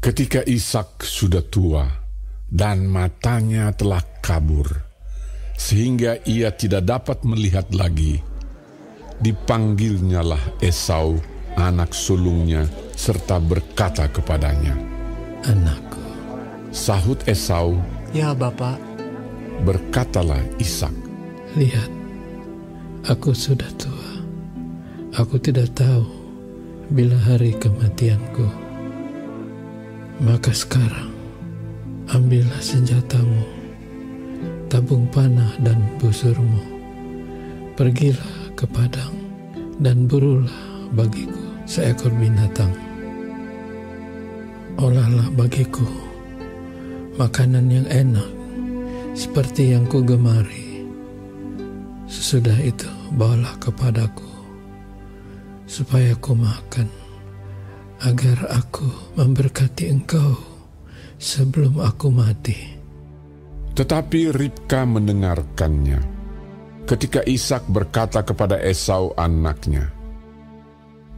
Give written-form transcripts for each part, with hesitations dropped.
Ketika Ishak sudah tua dan matanya telah kabur, sehingga ia tidak dapat melihat lagi, dipanggilnyalah Esau, anak sulungnya, serta berkata kepadanya, "Anakku." Sahut Esau, "Ya, Bapak." Berkatalah Ishak, "Lihat, aku sudah tua. Aku tidak tahu bila hari kematianku. Maka sekarang, ambillah senjatamu, tabung panah dan busurmu. Pergilah ke padang dan burulah bagiku seekor binatang. Olahlah bagiku makanan yang enak, seperti yang ku gemari. Sesudah itu bawalah kepadaku, supaya ku makan, agar aku memberkati engkau sebelum aku mati." Tetapi Ribka mendengarkannya. Ketika Ishak berkata kepada Esau anaknya,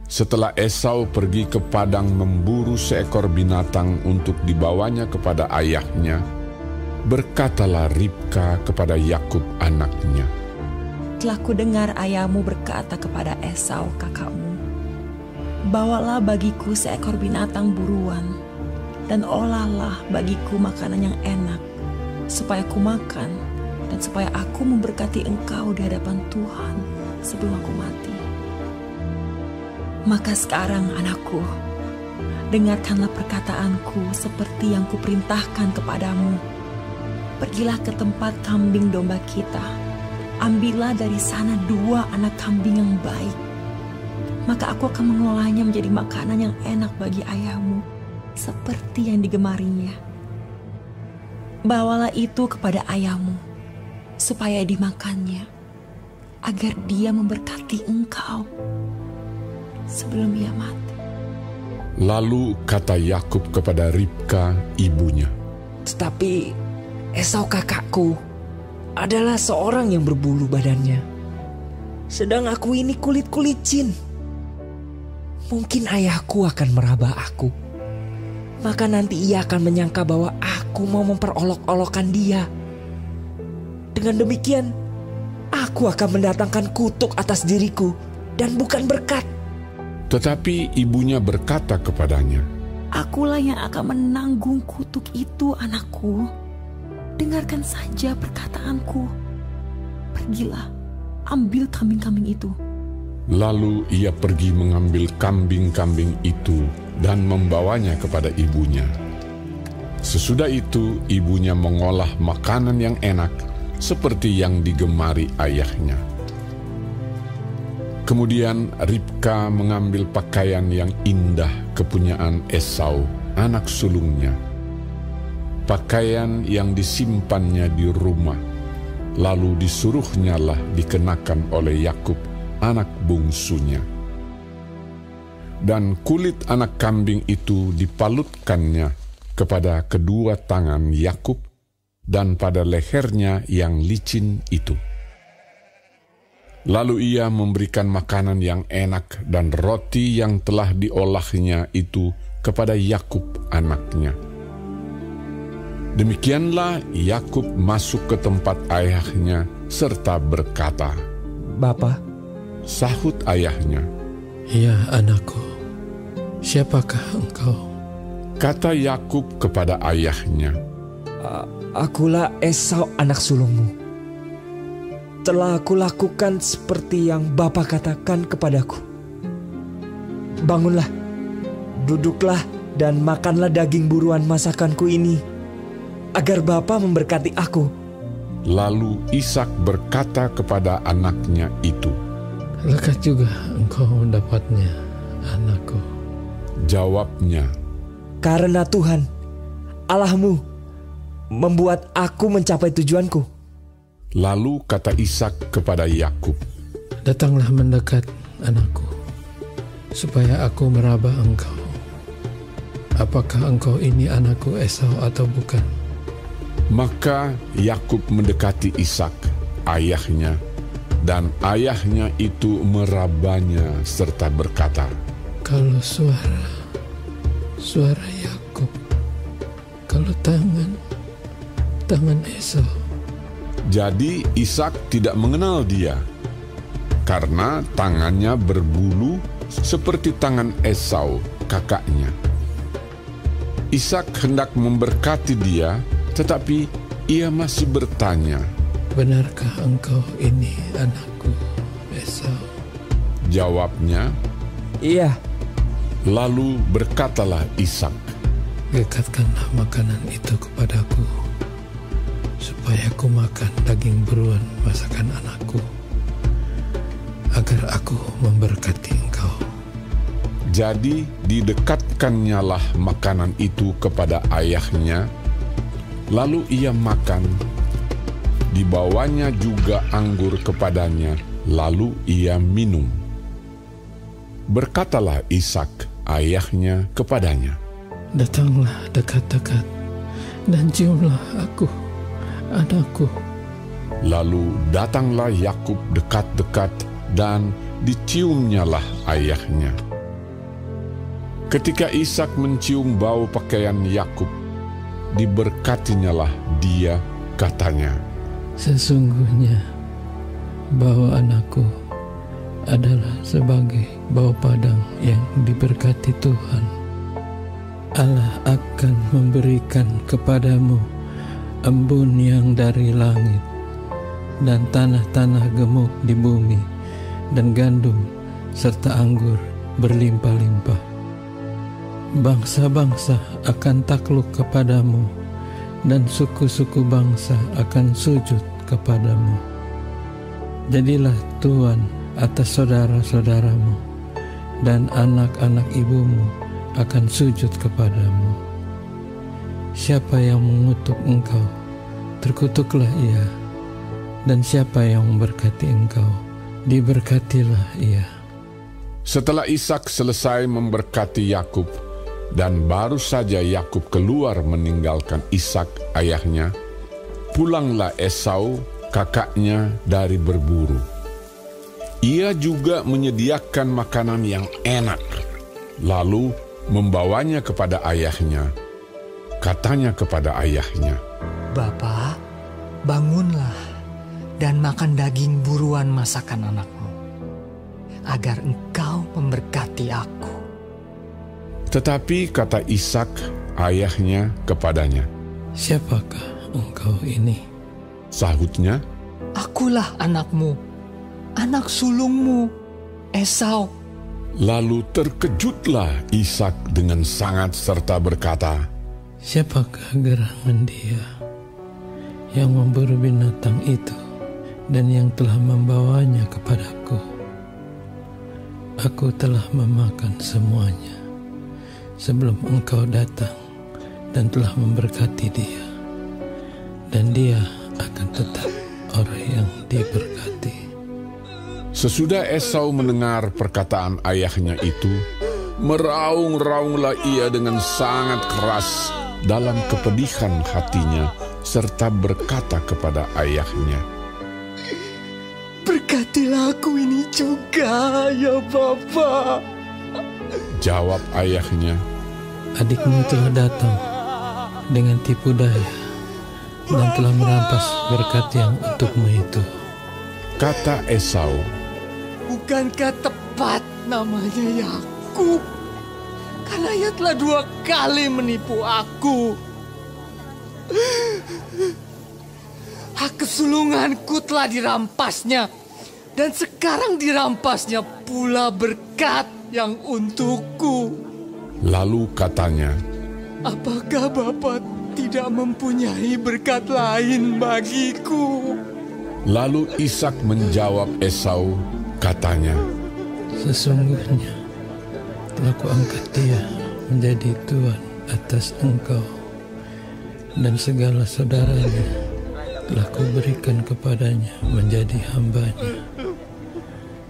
setelah Esau pergi ke padang memburu seekor binatang untuk dibawanya kepada ayahnya, berkatalah Ribka kepada Yakub anaknya, "Telah kudengar ayahmu berkata kepada Esau kakakmu, bawalah bagiku seekor binatang buruan, dan olahlah bagiku makanan yang enak, supaya ku makan, dan supaya aku memberkati engkau di hadapan Tuhan sebelum aku mati. Maka sekarang anakku, dengarkanlah perkataanku seperti yang kuperintahkan kepadamu. Pergilah ke tempat kambing domba kita, ambillah dari sana 2 anak kambing yang baik. Maka aku akan mengolahnya menjadi makanan yang enak bagi ayahmu, seperti yang digemarinya. Bawalah itu kepada ayahmu, supaya dimakannya, agar dia memberkati engkau sebelum ia mati." Lalu kata Yakub kepada Ribka ibunya, "Tetapi Esau kakakku adalah seorang yang berbulu badannya, sedang aku ini kulit-kulicin. Mungkin ayahku akan meraba aku, maka nanti ia akan menyangka bahwa aku mau memperolok-olokkan dia. Dengan demikian, aku akan mendatangkan kutuk atas diriku dan bukan berkat." Tetapi ibunya berkata kepadanya, "Akulah yang akan menanggung kutuk itu, anakku. Dengarkan saja perkataanku. Pergilah, ambil kambing-kambing itu." Lalu ia pergi mengambil kambing-kambing itu dan membawanya kepada ibunya. Sesudah itu ibunya mengolah makanan yang enak seperti yang digemari ayahnya. Kemudian Ribka mengambil pakaian yang indah kepunyaan Esau, anak sulungnya, pakaian yang disimpannya di rumah, lalu disuruhnyalah dikenakan oleh Yakub, anak bungsunya. Dan kulit anak kambing itu dipalutkannya kepada kedua tangan Yakub dan pada lehernya yang licin itu. Lalu ia memberikan makanan yang enak dan roti yang telah diolahnya itu kepada Yakub anaknya. Demikianlah Yakub masuk ke tempat ayahnya serta berkata, "Bapa." Sahut ayahnya, "Ya anakku, siapakah engkau?" Kata Yakub kepada ayahnya, "Akulah Esau anak sulungmu. Telah aku lakukan seperti yang Bapa katakan kepadaku. Bangunlah, duduklah dan makanlah daging buruan masakanku ini, agar Bapa memberkati aku." Lalu Ishak berkata kepada anaknya itu, "Lekat juga engkau mendapatnya, anakku." Jawabnya, "Karena Tuhan, Allahmu, membuat aku mencapai tujuanku." Lalu kata Ishak kepada Yakub, "Datanglah mendekat, anakku, supaya aku meraba engkau. Apakah engkau ini anakku Esau atau bukan?" Maka Yakub mendekati Ishak, ayahnya, dan ayahnya itu merabanya serta berkata, "Kalau suara Yakub Yakub, kalau tangan Esau. Jadi Ishak tidak mengenal dia, karena tangannya berbulu seperti tangan Esau, kakaknya. Ishak hendak memberkati dia, tetapi ia masih bertanya, "Benarkah engkau ini anakku, Esau?" Jawabnya, Iya. lalu berkatalah Ishak, "Dekatkanlah makanan itu kepadaku, supaya aku makan daging buruan masakan anakku, agar aku memberkati engkau." Jadi didekatkannyalah makanan itu kepada ayahnya, lalu ia makan. Dibawanya juga anggur kepadanya, lalu ia minum. Berkatalah Ishak ayahnya kepadanya, "Datanglah dekat-dekat dan ciumlah aku, anakku." Lalu datanglah Yakub dekat-dekat dan diciumnyalah ayahnya. Ketika Ishak mencium bau pakaian Yakub, diberkatinyalah dia, katanya, "Sesungguhnya bau anakku adalah sebagai bau padang yang diberkati Tuhan. Allah akan memberikan kepadamu embun yang dari langit, dan tanah-tanah gemuk di bumi, dan gandum serta anggur berlimpah-limpah. Bangsa-bangsa akan takluk kepadamu, dan suku-suku bangsa akan sujud kepadamu. Jadilah tuan atas saudara-saudaramu, dan anak-anak ibumu akan sujud kepadamu. Siapa yang mengutuk engkau, terkutuklah ia, dan siapa yang memberkati engkau, diberkatilah ia." Setelah Ishak selesai memberkati Yakub, dan baru saja Yakub keluar meninggalkan Ishak ayahnya, pulanglah Esau kakaknya dari berburu. Ia juga menyediakan makanan yang enak, lalu membawanya kepada ayahnya. Katanya kepada ayahnya, "Bapa, bangunlah dan makan daging buruan masakan anakmu, agar engkau memberkati aku." Tetapi kata Ishak ayahnya kepadanya, "Siapakah engkau ini?" Sahutnya, "Akulah anakmu, anak sulungmu, Esau." Lalu terkejutlah Ishak dengan sangat serta berkata, "Siapakah gerangan dia yang memburu binatang itu dan yang telah membawanya kepadaku? Aku telah memakan semuanya sebelum engkau datang dan telah memberkati dia, dan dia akan tetap orang yang diberkati." Sesudah Esau mendengar perkataan ayahnya itu, meraung-raunglah ia dengan sangat keras dalam kepedihan hatinya, serta berkata kepada ayahnya, "Berkatilah aku ini juga, ya Bapa." Jawab ayahnya, "Adikmu telah datang dengan tipu daya dan telah merampas berkat yang untukmu itu." kata Esau, "Bukankah tepat namanya Yakub? Karena ia telah 2 kali menipu aku. Hak kesulunganku telah dirampasnya, dan sekarang dirampasnya pula berkat yang untukku." Lalu katanya, "Apakah Bapa tidak mempunyai berkat lain bagiku?" Lalu Ishak menjawab Esau, katanya, "Sesungguhnya telah kuangkat dia menjadi tuan atas engkau, dan segala saudaranya telah kuberikan kepadanya menjadi hambanya,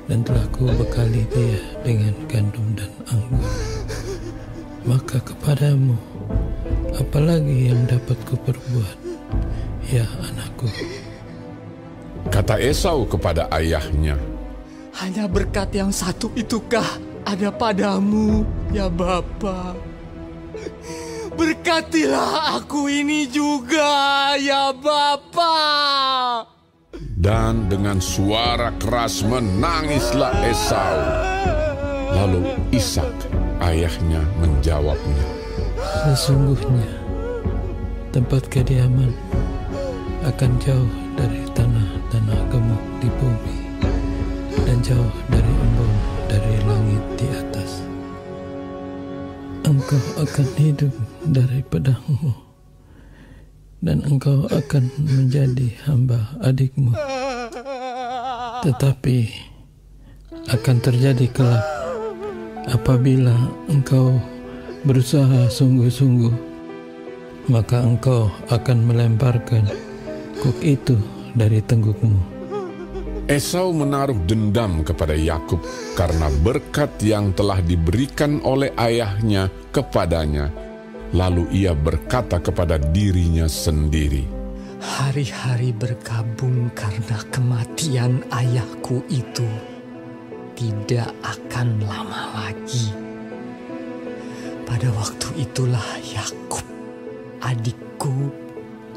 dan telah kubekali dia dengan gandum dan anggur. Maka kepadamu, apalagi yang dapat kuperbuat, ya anakku?" Kata Esau kepada ayahnya, "Hanya berkat yang satu itukah ada padamu, ya Bapa? berkatilah aku ini juga, ya Bapa. Dan dengan suara keras menangislah Esau. Lalu Ishak, ayahnya, menjawabnya, sesungguhnya tempat kediaman akan jauh dari tanah-tanah gemuk di bumi dan jauh dari embun dari langit di atas. Engkau akan hidup dari pedangmu dan engkau akan menjadi hamba adikmu. Tetapi akan terjadi kelak apabila engkau berusaha sungguh-sungguh, maka engkau akan melemparkan kuk itu dari tenggukmu. Esau menaruh dendam kepada Yakub karena berkat yang telah diberikan oleh ayahnya kepadanya. Lalu ia berkata kepada dirinya sendiri, hari-hari berkabung karena kematian ayahku itu tidak akan lama lagi. Pada waktu itulah Yakub, adikku,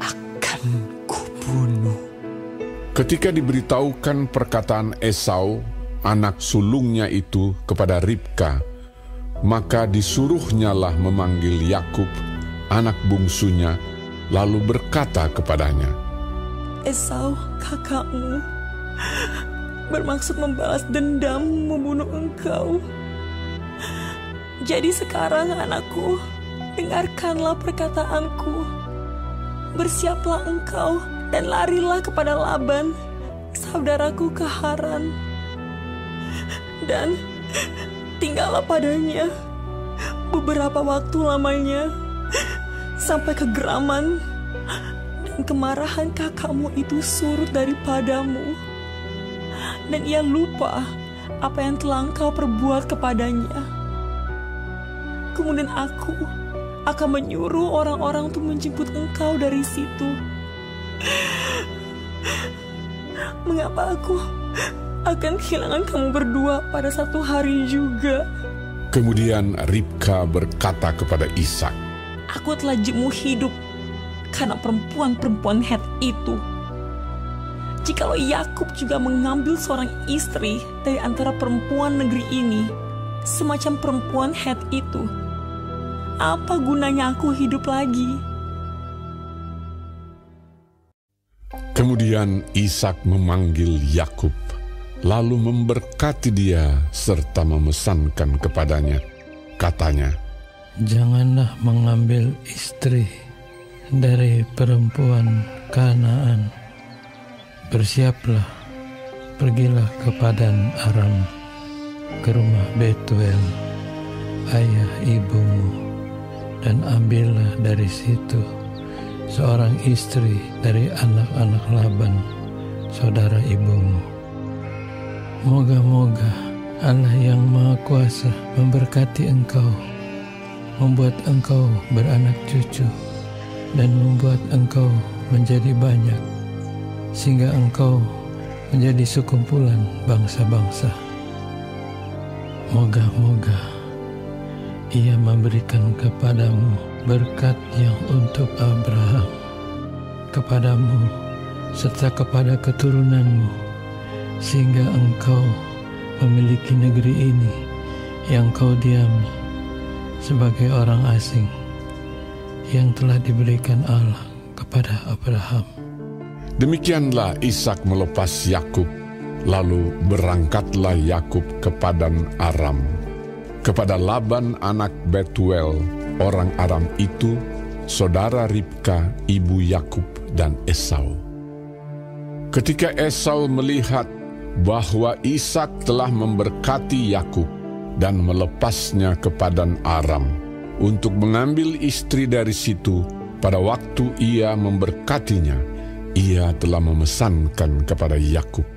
akan kubunuh. Ketika diberitahukan perkataan Esau, anak sulungnya itu, kepada Ribka, maka disuruhnyalah memanggil Yakub, anak bungsunya, lalu berkata kepadanya, Esau, kakakmu, bermaksud membalas dendam membunuh engkau. Jadi sekarang anakku, dengarkanlah perkataanku. Bersiaplah engkau dan larilah kepada Laban, saudaraku ke Haran. Dan tinggallah padanya beberapa waktu lamanya, sampai kegeraman dan kemarahan kakakmu itu surut daripadamu, dan ia lupa apa yang telah engkau perbuat kepadanya. Kemudian aku akan menyuruh orang-orang untuk menjemput engkau dari situ. Mengapa aku akan kehilangan kamu berdua pada satu hari juga? Kemudian Ribka berkata kepada Ishak, Aku telah jemu hidup karena perempuan-perempuan Het itu. Jikalau Yakub juga mengambil seorang istri dari antara perempuan negeri ini, semacam perempuan Het itu, apa gunanya aku hidup lagi? Kemudian Ishak memanggil Yakub, lalu memberkati dia serta memesankan kepadanya. Katanya, Janganlah mengambil istri dari perempuan Kanaan. Bersiaplah, pergilah ke Padan Aram, ke rumah Betuel, ayah ibumu, dan ambillah dari situ seorang istri dari anak-anak Laban, saudara ibumu. Moga-moga Allah yang Maha Kuasa memberkati engkau, membuat engkau beranak cucu, dan membuat engkau menjadi banyak, sehingga engkau menjadi sekumpulan bangsa-bangsa. Moga-moga Ia memberikan kepadamu berkat yang untuk Abraham, kepadamu serta kepada keturunanmu, sehingga engkau memiliki negeri ini yang kau diami sebagai orang asing, yang telah diberikan Allah kepada Abraham. demikianlah Ishak melepas Yakub, lalu berangkatlah Yakub ke Padan Aram, kepada Laban anak Betuel, orang Aram itu, saudara Ribka, ibu Yakub dan Esau. Ketika Esau melihat bahwa Ishak telah memberkati Yakub dan melepasnya ke Padan Aram untuk mengambil istri dari situ, pada waktu ia memberkatinya, ia telah memesankan kepada Yakub,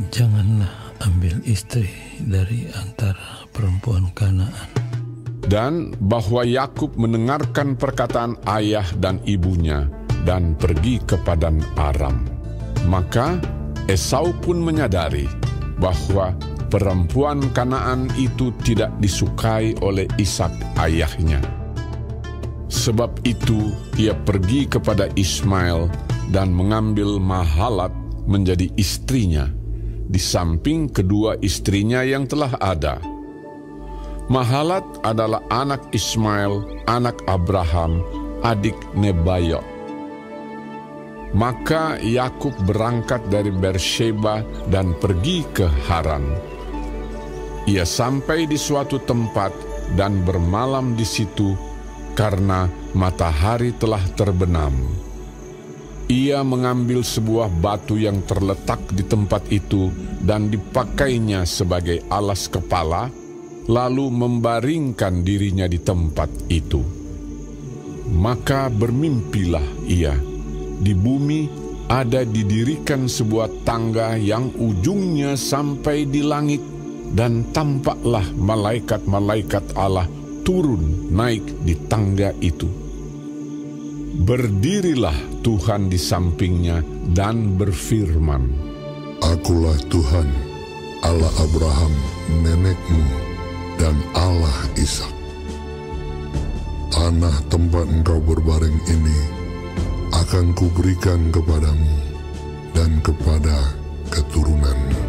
Janganlah ambil istri dari antara perempuan Kanaan. dan bahwa Yakub mendengarkan perkataan ayah dan ibunya dan pergi ke Padan Aram. Maka Esau pun menyadari bahwa perempuan Kanaan itu tidak disukai oleh Ishak ayahnya. Sebab itu ia pergi kepada Ismail dan mengambil Mahalat menjadi istrinya, di samping kedua istrinya yang telah ada. Mahalat adalah anak Ismail, anak Abraham, adik Nebayot. Maka Yakub berangkat dari Beersheba dan pergi ke Haran. Ia sampai di suatu tempat dan bermalam di situ karena matahari telah terbenam. Ia mengambil sebuah batu yang terletak di tempat itu dan dipakainya sebagai alas kepala, lalu membaringkan dirinya di tempat itu. Maka bermimpilah ia. Di bumi ada didirikan sebuah tangga yang ujungnya sampai di langit, dan tampaklah malaikat-malaikat Allah turun naik di tangga itu. Berdirilah Tuhan di sampingnya dan berfirman, Akulah Tuhan, Allah Abraham nenekmu dan Allah Ishak. Tanah tempat engkau berbaring ini akan kuberikan kepadamu dan kepada keturunanmu.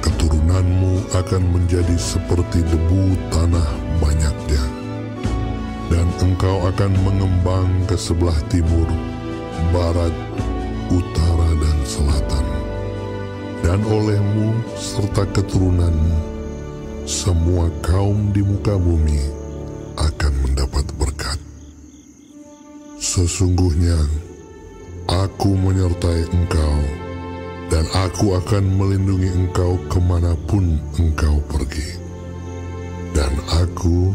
Keturunanmu akan menjadi seperti debu tanah banyaknya, dan engkau akan mengembang ke sebelah timur, barat, utara, dan selatan. Dan olehmu serta keturunanmu, semua kaum di muka bumi akan mendapat berkat. Sesungguhnya aku menyertai engkau, dan aku akan melindungi engkau kemanapun engkau pergi. Dan aku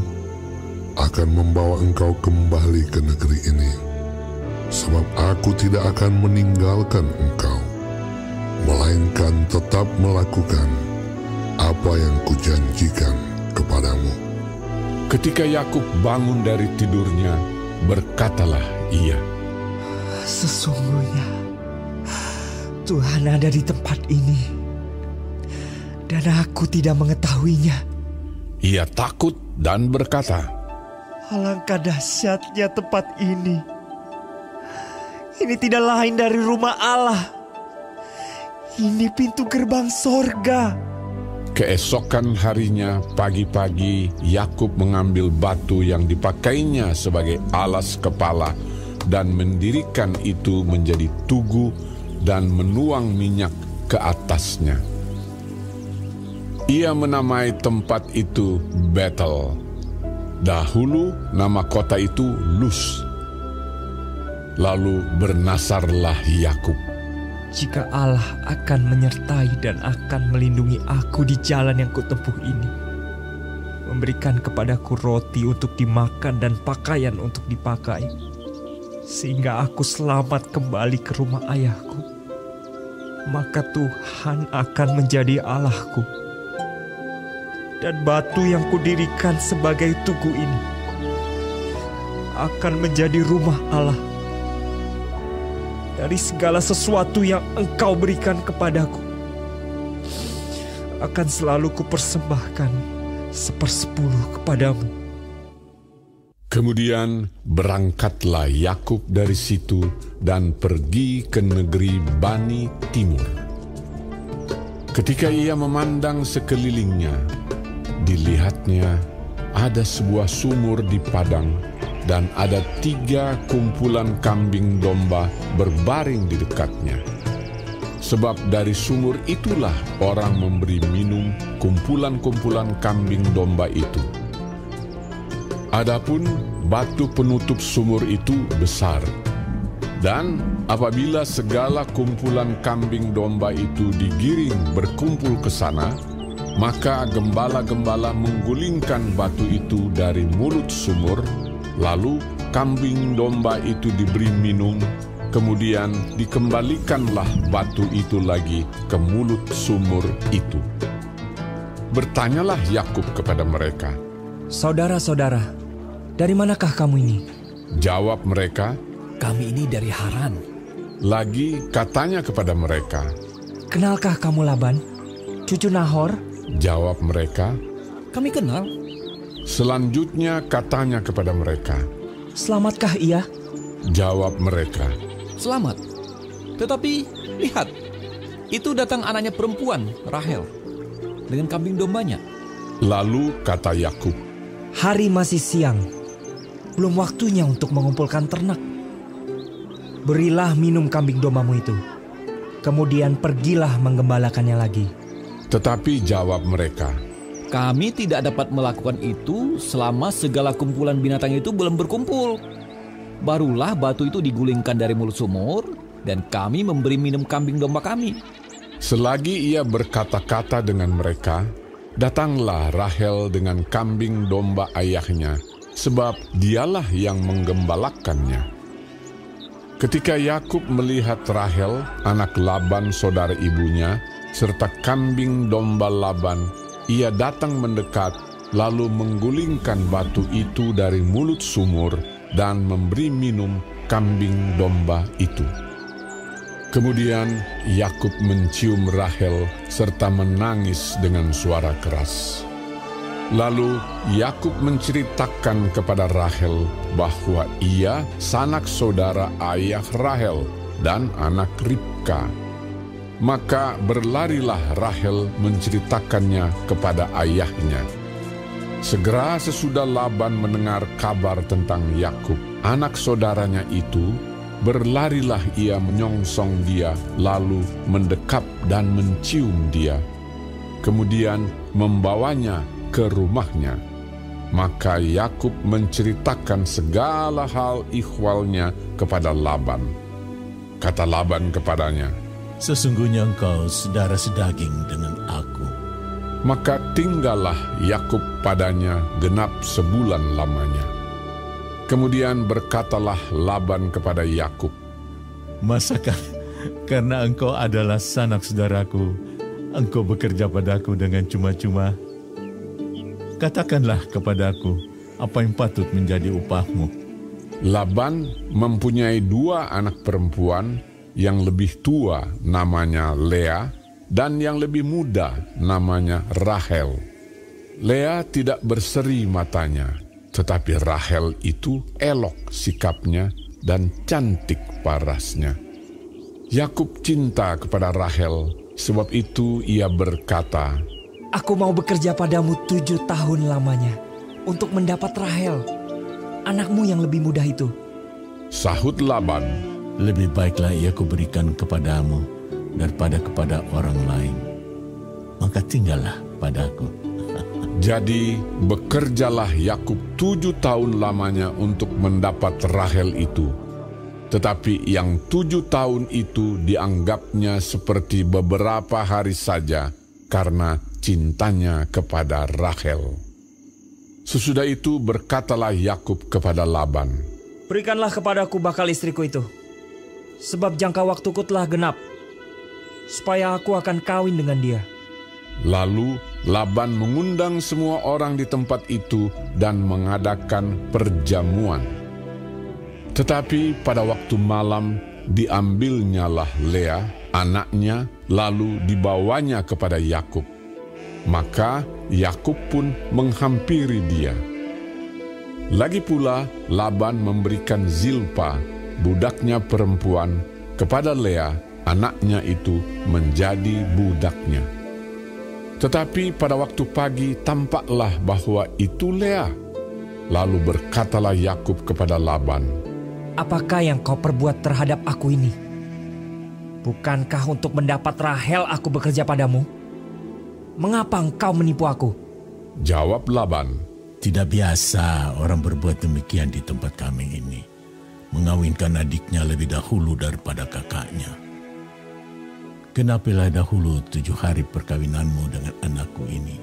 akan membawa engkau kembali ke negeri ini, sebab aku tidak akan meninggalkan engkau, melainkan tetap melakukan apa yang kujanjikan kepadamu. Ketika Yakub bangun dari tidurnya, berkatalah ia, Sesungguhnya Tuhan ada di tempat ini, dan aku tidak mengetahuinya. Ia takut dan berkata, Alangkah dahsyatnya tempat ini. Ini tidak lain dari rumah Allah. Ini pintu gerbang sorga. Keesokan harinya pagi-pagi Yakub mengambil batu yang dipakainya sebagai alas kepala dan mendirikan itu menjadi tugu dan menuang minyak ke atasnya. Ia menamai tempat itu Betel. Dahulu nama kota itu Luz. Lalu bernasarlah Yakub, Jika Allah akan menyertai dan akan melindungi aku di jalan yang kutempuh ini, memberikan kepadaku roti untuk dimakan dan pakaian untuk dipakai, sehingga aku selamat kembali ke rumah ayahku, maka Tuhan akan menjadi Allahku. Dan batu yang kudirikan sebagai tugu ini akan menjadi rumah Allah. Dari segala sesuatu yang engkau berikan kepadaku, akan selalu kupersembahkan 1/10 kepadamu. Kemudian berangkatlah Yakub dari situ dan pergi ke negeri Bani Timur. Ketika ia memandang sekelilingnya, dilihatnya ada sebuah sumur di padang, dan ada 3 kumpulan kambing domba berbaring di dekatnya. Sebab dari sumur itulah orang memberi minum kumpulan-kumpulan kambing domba itu. Adapun batu penutup sumur itu besar, dan apabila segala kumpulan kambing domba itu digiring berkumpul ke sana, maka gembala-gembala menggulingkan batu itu dari mulut sumur, lalu kambing domba itu diberi minum, kemudian dikembalikanlah batu itu lagi ke mulut sumur itu. Bertanyalah Yakub kepada mereka, Saudara-saudara, dari manakah kamu ini? Jawab mereka, Kami ini dari Haran. Lagi katanya kepada mereka, Kenalkah kamu Laban, cucu Nahor? Jawab mereka, Kami kenal. Selanjutnya katanya kepada mereka, Selamatkah ia? Jawab mereka. Selamat. Tetapi lihat, itu datang anaknya perempuan, Rahel, dengan kambing dombanya. Lalu kata Yakub, Hari masih siang, belum waktunya untuk mengumpulkan ternak. Berilah minum kambing dombamu itu, kemudian pergilah menggembalakannya lagi. tetapi jawab mereka, Kami tidak dapat melakukan itu selama segala kumpulan binatang itu belum berkumpul. Barulah batu itu digulingkan dari mulut sumur, dan kami memberi minum kambing domba kami. Selagi ia berkata-kata dengan mereka, datanglah Rahel dengan kambing domba ayahnya, sebab dialah yang menggembalakannya. Ketika Yakub melihat Rahel, anak Laban saudara ibunya, serta kambing domba Laban, ia datang mendekat, lalu menggulingkan batu itu dari mulut sumur dan memberi minum kambing domba itu. Kemudian Yakub mencium Rahel serta menangis dengan suara keras. Lalu Yakub menceritakan kepada Rahel bahwa ia sanak saudara ayah Rahel dan anak Ribka. Maka berlarilah Rahel menceritakannya kepada ayahnya. Segera sesudah Laban mendengar kabar tentang Yakub, anak saudaranya itu, berlarilah ia menyongsong dia, lalu mendekap dan mencium dia. Kemudian membawanya ke rumahnya. Maka Yakub menceritakan segala hal ihwalnya kepada Laban. Kata Laban kepadanya, Sesungguhnya engkau saudara sedaging dengan aku. Maka tinggallah Yakub padanya genap sebulan lamanya. Kemudian berkatalah Laban kepada Yakub, Masakah karena engkau adalah sanak saudaraku, engkau bekerja padaku dengan cuma-cuma? Katakanlah kepadaku, apa yang patut menjadi upahmu? Laban mempunyai 2 anak perempuan, yang lebih tua namanya Lea, dan yang lebih muda namanya Rahel. Lea tidak berseri matanya, tetapi Rahel itu elok sikapnya dan cantik parasnya. Yakub cinta kepada Rahel, sebab itu ia berkata, Aku mau bekerja padamu 7 tahun lamanya untuk mendapat Rahel, anakmu yang lebih muda itu. Sahut Laban, Lebih baiklah ia kuberikan kepadamu daripada kepada orang lain. Maka tinggallah padaku. Jadi bekerjalah Yakub 7 tahun lamanya untuk mendapat Rahel itu. Tetapi yang 7 tahun itu dianggapnya seperti beberapa hari saja karena cintanya kepada Rahel. Sesudah itu berkatalah Yakub kepada Laban, Berikanlah kepadaku bakal istriku itu, sebab jangka waktuku telah genap, supaya aku akan kawin dengan dia. Lalu Laban mengundang semua orang di tempat itu dan mengadakan perjamuan. Tetapi pada waktu malam diambilnyalah Lea, anaknya, lalu dibawanya kepada Yakub. Maka Yakub pun menghampiri dia. Lagi pula Laban memberikan Zilpa, budaknya perempuan, kepada Lea, anaknya itu, menjadi budaknya. Tetapi pada waktu pagi tampaklah bahwa itu Lea. Lalu berkatalah Yakub kepada Laban, Apakah yang kau perbuat terhadap aku ini? Bukankah untuk mendapat Rahel aku bekerja padamu? Mengapa engkau menipu aku? Jawab Laban, Tidak biasa orang berbuat demikian di tempat kami ini, mengawinkan adiknya lebih dahulu daripada kakaknya. Genapilah dahulu 7 hari perkawinanmu dengan anakku ini.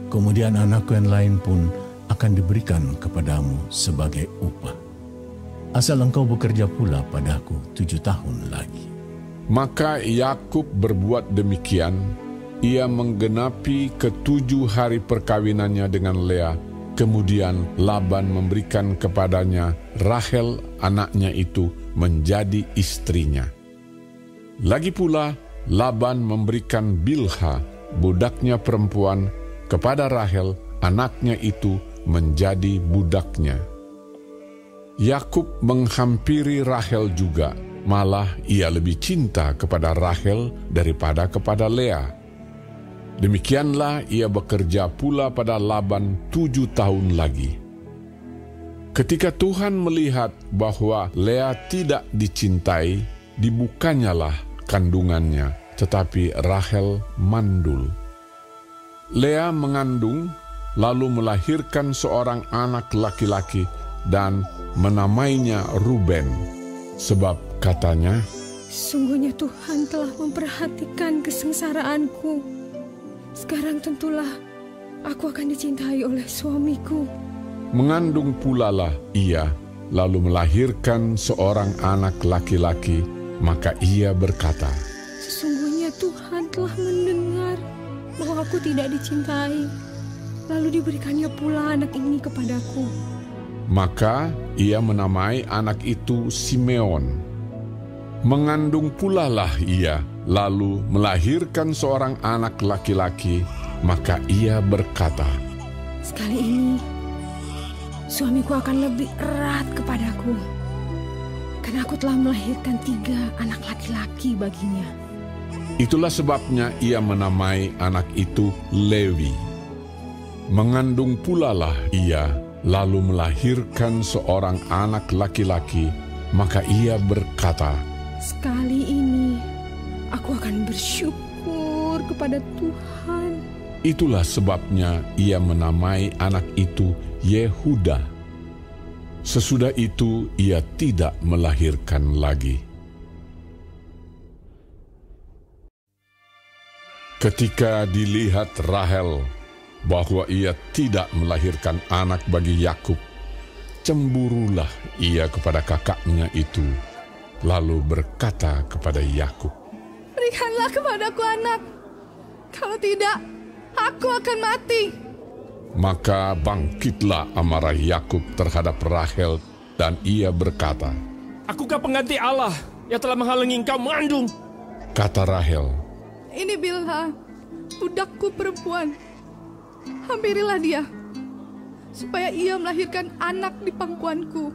Kemudian anakku yang lain pun akan diberikan kepadamu sebagai upah. Asal engkau bekerja pula padaku 7 tahun lagi. Maka Yakub berbuat demikian. Ia menggenapi ke-7 hari perkawinannya dengan Lea. Kemudian Laban memberikan kepadanya Rahel, anaknya itu, menjadi istrinya. Lagi pula Laban memberikan Bilha, budaknya perempuan, kepada Rahel, anaknya itu, menjadi budaknya. Yakub menghampiri Rahel juga, malah ia lebih cinta kepada Rahel daripada kepada Lea. Demikianlah ia bekerja pula pada Laban 7 tahun lagi. Ketika Tuhan melihat bahwa Lea tidak dicintai, dibukanyalah kandungannya, tetapi Rahel mandul. Lea mengandung, lalu melahirkan seorang anak laki-laki dan menamainya Ruben, sebab katanya, "Sungguhnya Tuhan telah memperhatikan kesengsaraanku. Sekarang tentulah aku akan dicintai oleh suamiku." Mengandung pula lah ia, lalu melahirkan seorang anak laki-laki, maka ia berkata, "Sesungguhnya Tuhan telah mendengar bahwa aku tidak dicintai, lalu diberikannya pula anak ini kepadaku." Maka ia menamai anak itu Simeon. Mengandung pula lah ia, lalu melahirkan seorang anak laki-laki, maka ia berkata, "Sekali ini suamiku akan lebih erat kepadaku, karena aku telah melahirkan 3 anak laki-laki baginya." Itulah sebabnya ia menamai anak itu Lewi. Mengandung pula lah ia, lalu melahirkan seorang anak laki-laki, maka ia berkata, "Sekali ini aku akan bersyukur kepada Tuhan." Itulah sebabnya ia menamai anak itu Yehuda. Sesudah itu ia tidak melahirkan lagi. Ketika dilihat Rahel bahwa ia tidak melahirkan anak bagi Yakub, cemburulah ia kepada kakaknya itu, lalu berkata kepada Yakub, "Berikanlah kepadaku anak, kalau tidak, aku akan mati." Maka bangkitlah amarah Yakub terhadap Rahel, dan ia berkata, "Akukah pengganti Allah yang telah menghalangi engkau mengandung?" Kata Rahel, "Ini Bilha, budakku perempuan. Hampirilah dia, supaya ia melahirkan anak di pangkuanku,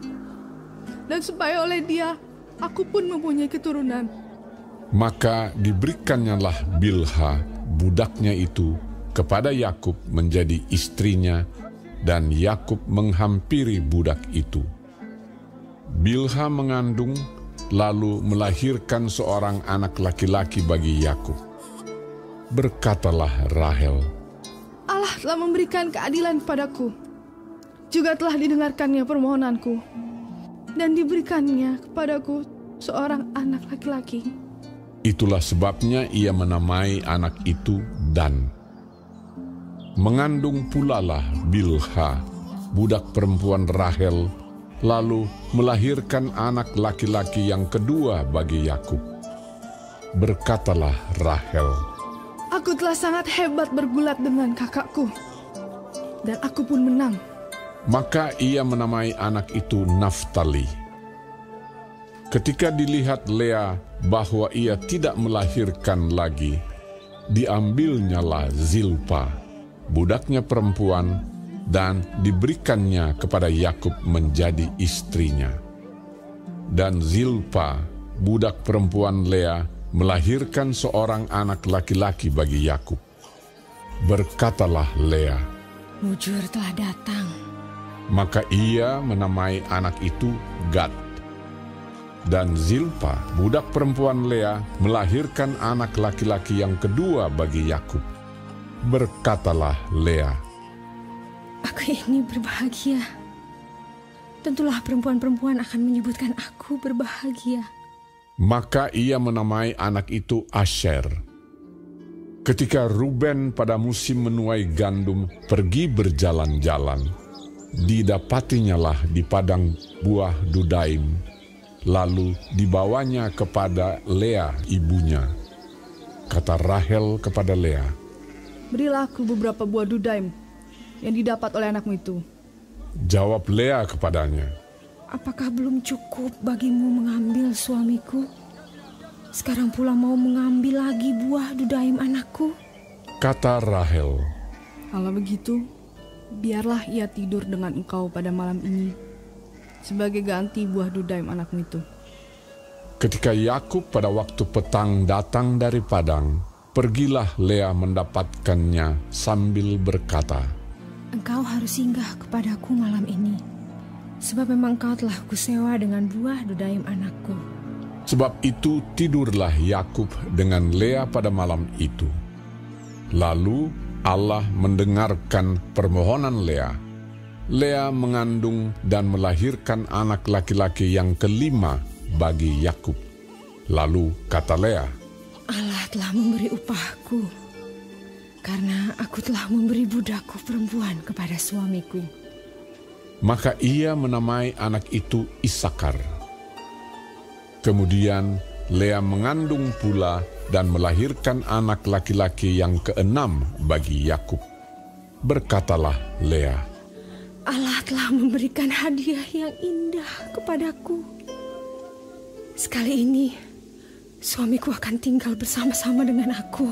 dan supaya oleh dia aku pun mempunyai keturunan." Maka diberikannya Bilha, budaknya itu, kepada Yakub menjadi istrinya, dan Yakub menghampiri budak itu. Bilha mengandung, lalu melahirkan seorang anak laki-laki bagi Yakub. Berkatalah Rahel, "Allah telah memberikan keadilan kepadaku, juga telah didengarkannya permohonanku, dan diberikannya kepadaku seorang anak laki-laki." Itulah sebabnya ia menamai anak itu Dan. Mengandung pula lah Bilha, budak perempuan Rahel, lalu melahirkan anak laki-laki yang kedua bagi Yakub. Berkatalah Rahel, "Aku telah sangat hebat bergulat dengan kakakku, dan aku pun menang." Maka ia menamai anak itu Naftali. Ketika dilihat Lea bahwa ia tidak melahirkan lagi, diambilnyalah Zilpa, budaknya perempuan, dan diberikannya kepada Yakub menjadi istrinya. Dan Zilpa, budak perempuan Lea, melahirkan seorang anak laki-laki bagi Yakub. Berkatalah Lea, "Mujur telah datang." Maka ia menamai anak itu Gad. Dan Zilpa, budak perempuan Lea, melahirkan anak laki-laki yang kedua bagi Yakub. Berkatalah Lea, "Aku ini berbahagia. Tentulah perempuan-perempuan akan menyebutkan aku berbahagia." Maka ia menamai anak itu Asher. Ketika Ruben pada musim menuai gandum pergi berjalan-jalan, didapatinyalah di padang buah Dudaim, lalu dibawanya kepada Lea ibunya. Kata Rahel kepada Lea, "Berilah aku beberapa buah Dudaim yang didapat oleh anakmu itu." Jawab Lea kepadanya, "Apakah belum cukup bagimu mengambil suamiku? Sekarang pula mau mengambil lagi buah Dudaim anakku?" Kata Rahel, "Kalau begitu, biarlah ia tidur dengan engkau pada malam ini, sebagai ganti buah dudaim anakmu itu. Ketika Yakub pada waktu petang datang dari padang, pergilah Lea mendapatkannya sambil berkata, "Engkau harus singgah kepadaku malam ini, sebab memang engkau telah kusewa dengan buah dudaim anakku." Sebab itu tidurlah Yakub dengan Lea pada malam itu. Lalu Allah mendengarkan permohonan Lea. Lea mengandung dan melahirkan anak laki-laki yang kelima bagi Yakub. Lalu kata Lea, "Allah telah memberi upahku, karena aku telah memberi budakku perempuan kepada suamiku." Maka ia menamai anak itu Isakar. Kemudian Lea mengandung pula dan melahirkan anak laki-laki yang keenam bagi Yakub. Berkatalah Lea, "Allah telah memberikan hadiah yang indah kepadaku. Sekali ini, suamiku akan tinggal bersama-sama dengan aku,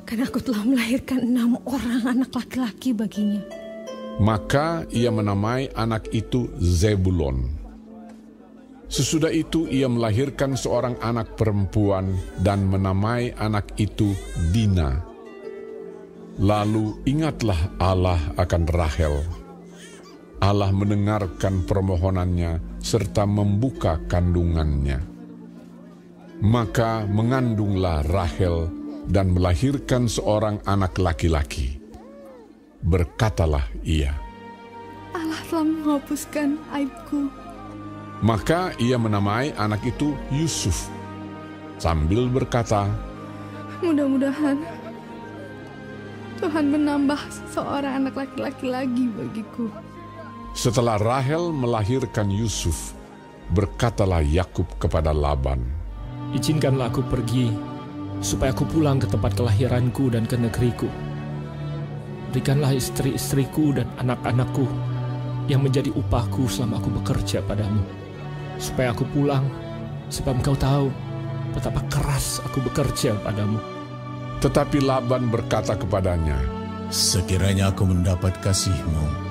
karena aku telah melahirkan 6 orang anak laki-laki baginya." Maka ia menamai anak itu Zebulon. Sesudah itu ia melahirkan seorang anak perempuan dan menamai anak itu Dina. Lalu ingatlah Allah akan Rahel. Allah mendengarkan permohonannya serta membuka kandungannya. Maka mengandunglah Rahel dan melahirkan seorang anak laki-laki. Berkatalah ia, Allah telah menghapuskan aibku. Maka ia menamai anak itu Yusuf, sambil berkata, Mudah-mudahan Tuhan menambah seorang anak laki-laki lagi bagiku. Setelah Rahel melahirkan Yusuf, berkatalah Yakub kepada Laban, "Izinkanlah aku pergi, supaya aku pulang ke tempat kelahiranku dan ke negeriku. Berikanlah istri-istriku dan anak-anakku yang menjadi upahku selama aku bekerja padamu, supaya aku pulang, sebab engkau tahu betapa keras aku bekerja padamu." Tetapi Laban berkata kepadanya, "Sekiranya aku mendapat kasih-Mu,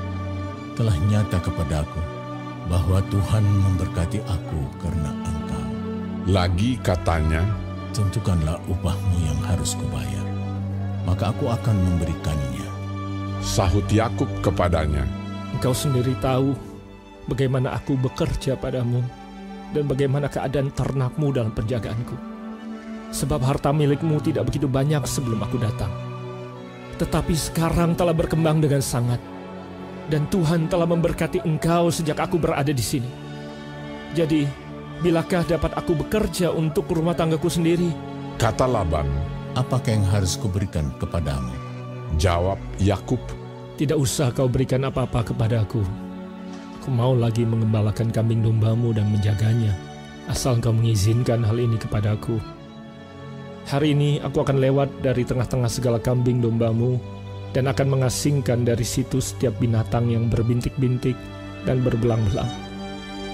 telah nyata kepadaku bahwa Tuhan memberkati aku karena Engkau." Lagi katanya, "Tentukanlah upahmu yang harus kubayar, maka aku akan memberikannya." Sahut Yakub kepadanya, "Engkau sendiri tahu bagaimana aku bekerja padamu dan bagaimana keadaan ternakmu dalam penjagaanku. Sebab harta milikmu tidak begitu banyak sebelum aku datang. Tetapi sekarang telah berkembang dengan sangat. Dan Tuhan telah memberkati engkau sejak aku berada di sini. Jadi, bilakah dapat aku bekerja untuk rumah tanggaku sendiri?" Kata Laban, "Apakah yang harus kuberikan kepadamu?" Jawab Yakub, "Tidak usah kau berikan apa-apa kepadaku. Aku mau lagi mengembalakan kambing dombamu dan menjaganya, asal engkau mengizinkan hal ini kepadaku. Hari ini aku akan lewat dari tengah-tengah segala kambing dombamu dan akan mengasingkan dari situ setiap binatang yang berbintik-bintik dan berbelang-belang.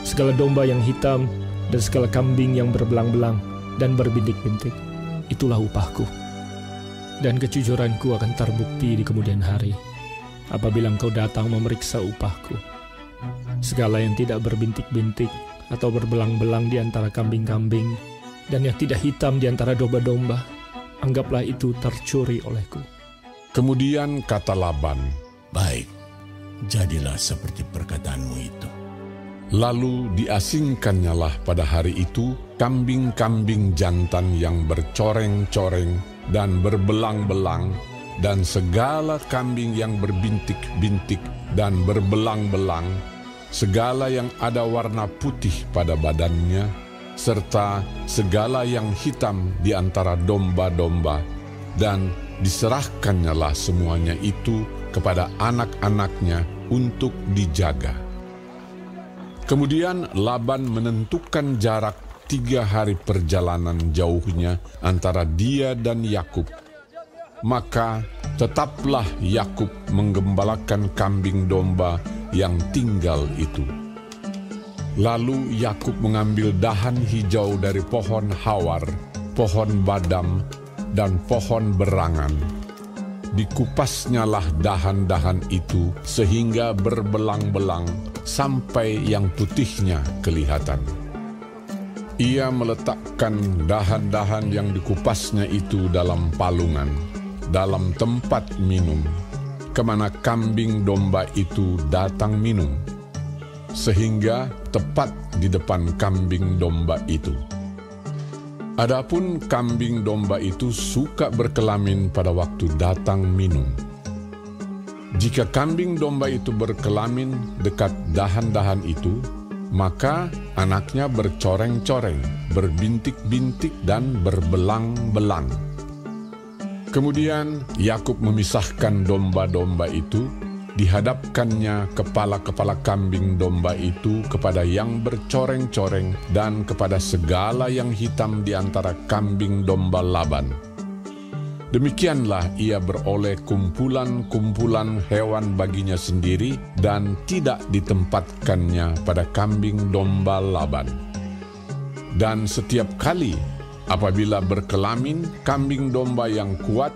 Segala domba yang hitam dan segala kambing yang berbelang-belang dan berbintik-bintik, itulah upahku. Dan kejujuranku akan terbukti di kemudian hari, apabila engkau datang memeriksa upahku. Segala yang tidak berbintik-bintik atau berbelang-belang di antara kambing-kambing, dan yang tidak hitam di antara domba-domba, anggaplah itu tercuri olehku." Kemudian kata Laban, "Baik, jadilah seperti perkataanmu itu." Lalu diasingkannyalah pada hari itu kambing-kambing jantan yang bercoreng-coreng dan berbelang-belang, dan segala kambing yang berbintik-bintik dan berbelang-belang, segala yang ada warna putih pada badannya, serta segala yang hitam di antara domba-domba, dan diserahkannyalah semuanya itu kepada anak-anaknya untuk dijaga. Kemudian Laban menentukan jarak 3 hari perjalanan jauhnya antara dia dan Yakub. Maka tetaplah Yakub menggembalakan kambing domba yang tinggal itu. Lalu Yakub mengambil dahan hijau dari pohon hawar, pohon badam, dan pohon berangan. Dikupasnyalah dahan-dahan itu sehingga berbelang-belang sampai yang putihnya kelihatan. Ia meletakkan dahan-dahan yang dikupasnya itu dalam palungan, dalam tempat minum, kemana kambing domba itu datang minum, sehingga tepat di depan kambing domba itu. Adapun kambing domba itu suka berkelamin pada waktu datang minum. Jika kambing domba itu berkelamin dekat dahan-dahan itu, maka anaknya bercoreng-coreng, berbintik-bintik dan berbelang-belang. Kemudian Yakub memisahkan domba-domba itu, dihadapkannya kepala-kepala kambing domba itu kepada yang bercoreng-coreng dan kepada segala yang hitam di antara kambing domba Laban. Demikianlah ia beroleh kumpulan-kumpulan hewan baginya sendiri dan tidak ditempatkannya pada kambing domba Laban. Dan setiap kali apabila berkelamin kambing domba yang kuat,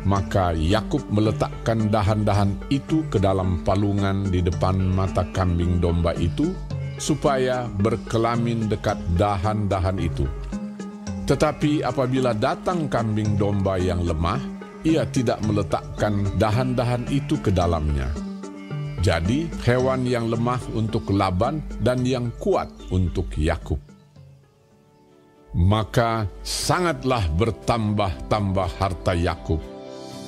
maka Yakub meletakkan dahan-dahan itu ke dalam palungan di depan mata kambing domba itu, supaya berkelamin dekat dahan-dahan itu. Tetapi apabila datang kambing domba yang lemah, ia tidak meletakkan dahan-dahan itu ke dalamnya. Jadi hewan yang lemah untuk Laban dan yang kuat untuk Yakub. Maka sangatlah bertambah-tambah harta Yakub,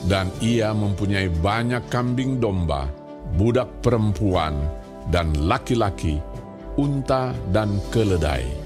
dan ia mempunyai banyak kambing domba, budak perempuan, dan laki-laki, unta dan keledai.